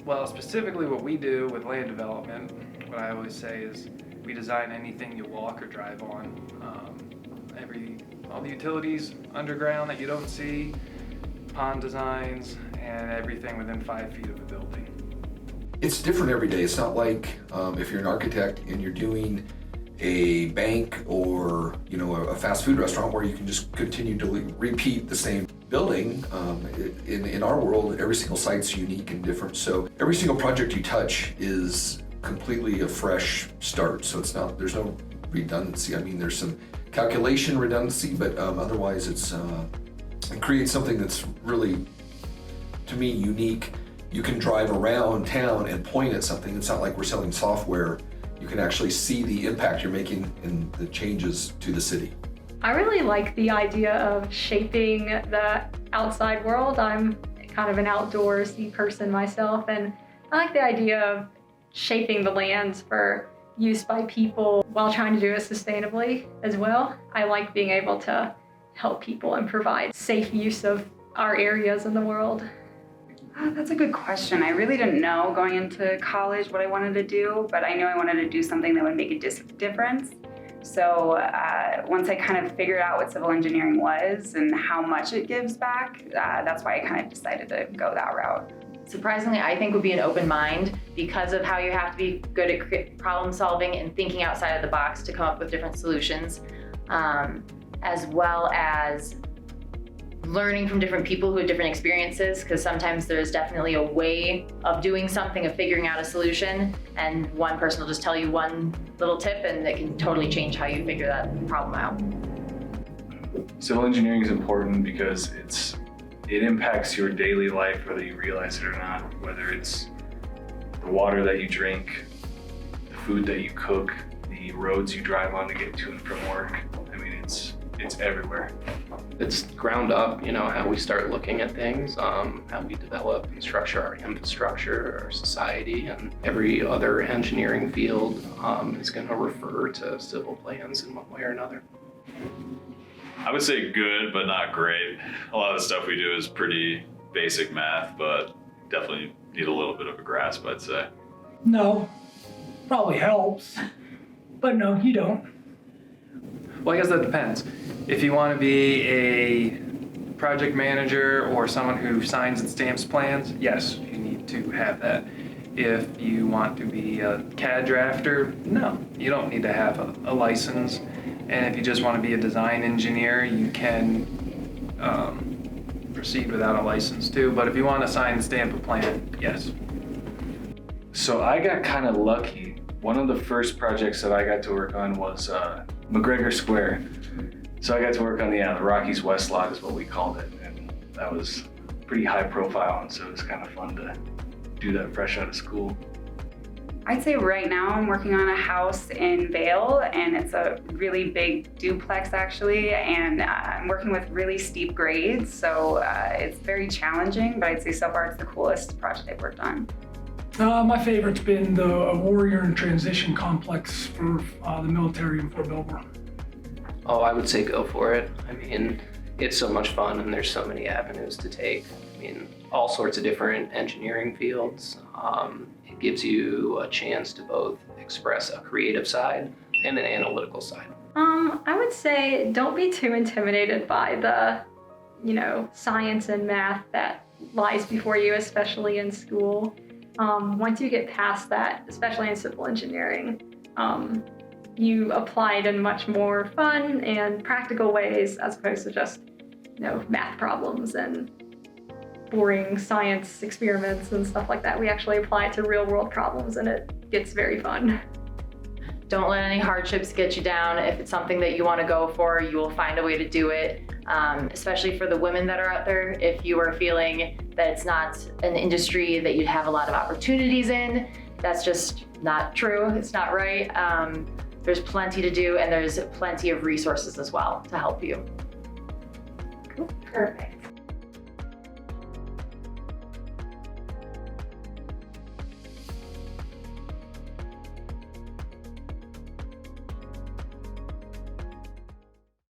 Well, specifically what we do with land development, what I always say is we design anything you walk or drive on. All the utilities underground that you don't see, pond designs, and everything within 5 feet of a building. It's different every day. It's not like if you're an architect and you're doing a bank or a fast food restaurant where you can just continue to repeat the same building. In our world, every single site's unique and different. So every single project you touch is completely a fresh start. So there's no redundancy. I mean, there's some calculation redundancy, but otherwise it creates something that's really, to me, unique. You can drive around town and point at something. It's not like we're selling software. You can actually see the impact you're making and the changes to the city. I really like the idea of shaping the outside world. I'm kind of an outdoorsy person myself, and I like the idea of shaping the lands for use by people while trying to do it sustainably as well. I like being able to help people and provide safe use of our areas in the world. That's a good question. I really didn't know going into college what I wanted to do, but I knew I wanted to do something that would make a difference. So once I kind of figured out what civil engineering was and how much it gives back, that's why I kind of decided to go that route. Surprisingly, I think would be an open mind because of how you have to be good at problem solving and thinking outside of the box to come up with different solutions, as well as learning from different people who have different experiences, because sometimes there's definitely a way of doing something, of figuring out a solution, and one person will just tell you one little tip and it can totally change how you figure that problem out. Civil engineering is important because it impacts your daily life whether you realize it or not, whether it's the water that you drink, the food that you cook, the roads you drive on to get to and from work. I mean, it's everywhere. It's ground up, how we start looking at things, how we develop and structure our infrastructure, our society, and every other engineering field is going to refer to civil plans in one way or another. I would say good, but not great. A lot of the stuff we do is pretty basic math, but definitely need a little bit of a grasp, I'd say. No, probably helps, but no, you don't. Well, I guess that depends. If you want to be a project manager or someone who signs and stamps plans, yes, you need to have that. If you want to be a CAD drafter, no, you don't need to have a license. And if you just want to be a design engineer, you can proceed without a license too. But if you want to sign and stamp a plan, yes. So I got kind of lucky. One of the first projects that I got to work on was McGregor Square. So I got to work on the Rockies West lot is what we called it. And that was pretty high profile. And so it was kind of fun to do that fresh out of school. I'd say right now I'm working on a house in Vail, and it's a really big duplex actually, and I'm working with really steep grades, so it's very challenging, but I'd say so far it's the coolest project I've worked on. My favorite's been the Warrior and Transition Complex for the military in Fort Belvoir. Oh, I would say go for it. I mean, it's so much fun and there's so many avenues to take. I mean, all sorts of different engineering fields. It gives you a chance to both express a creative side and an analytical side. I would say don't be too intimidated by the, science and math that lies before you, especially in school. Once you get past that, especially in civil engineering, you apply it in much more fun and practical ways as opposed to just, math problems and boring science experiments and stuff like that. We actually apply it to real world problems and it gets very fun. Don't let any hardships get you down. If it's something that you want to go for, you will find a way to do it. Especially for the women that are out there, if you are feeling that it's not an industry that you'd have a lot of opportunities in, that's just not true. It's not right. There's plenty to do, and there's plenty of resources as well to help you. Cool. Perfect.